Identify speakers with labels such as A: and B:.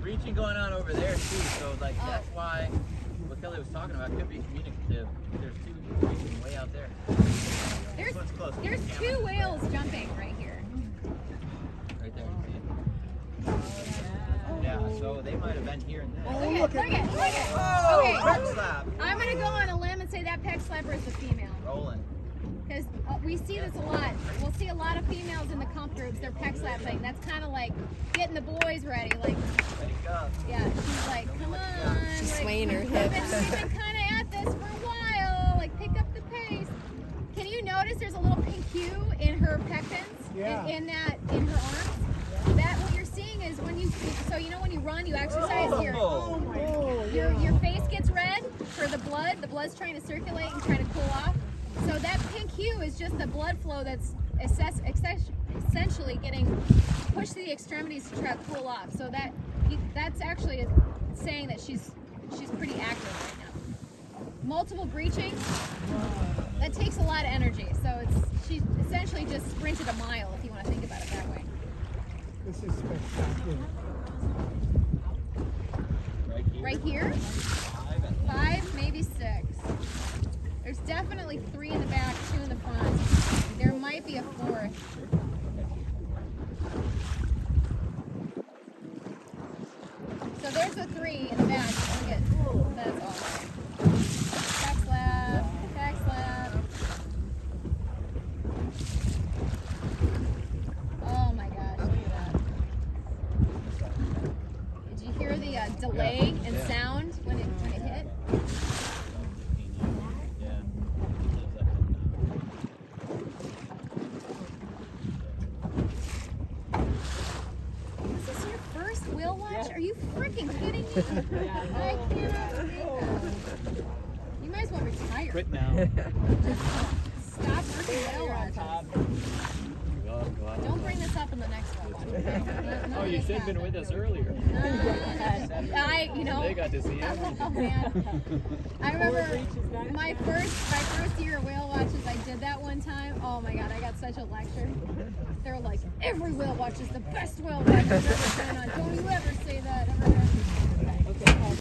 A: breaching going on over there too, so like that's why what Kelly was talking about could be communicative. There's two breaching way out there.
B: There's two whales jumping right here.
A: Right there, you see it? Yeah, so they might have been here and there.
B: Look at.
A: Oh,
B: Okay.
A: peck slap.
B: I'm gonna go on a limb and say that peck slapper is the female.
A: Rolling.
B: Because we see this a lot. We'll see a lot of females in the comp groups. They're peck slapping. That's kind of like getting the boys ready. Like,
A: Wake up.
B: yeah, she's like, come on.
C: She's
B: like,
C: swaying her
B: we've
C: hips.
B: been kind of at this for a while. Like, pick up the pace. Can you notice there's a little pink hue in her pectins?
D: Yeah.
B: In her arms? That what you're seeing is when you, so you know when you run, you exercise here. Your face gets red for the blood. The blood's trying to circulate and trying to cool off. So that pink hue is just the blood flow that's essentially getting pushed to the extremities to try to cool off. So that's actually saying that she's pretty active right now. Multiple breaching, that takes a lot of energy. So she essentially just sprinted a mile if you want to think about it that way.
D: This is spectacular.
B: Right here, 5, maybe 6. There's definitely 3 in the back, 2 in the front. There might be a 4th. So there's the 3 in the back. Look at that's awesome. Back slap, back slap. Oh my gosh, look at that. Did you hear the delay in sound when it hit? Whale watch? Are you freaking kidding me? I cannot believe that. You might as well retire.
A: Quit now.
B: Stop working whale watches. Don't bring this up in the next one.
E: Oh, you should have been with us earlier.
B: They
E: got to see it.
B: Oh man. I remember my first year of whale watches, I did that one time. Oh my god, I got such a lecture. They were like, every whale watch is the best whale watch I've ever been on. Don't you ever say that ever again.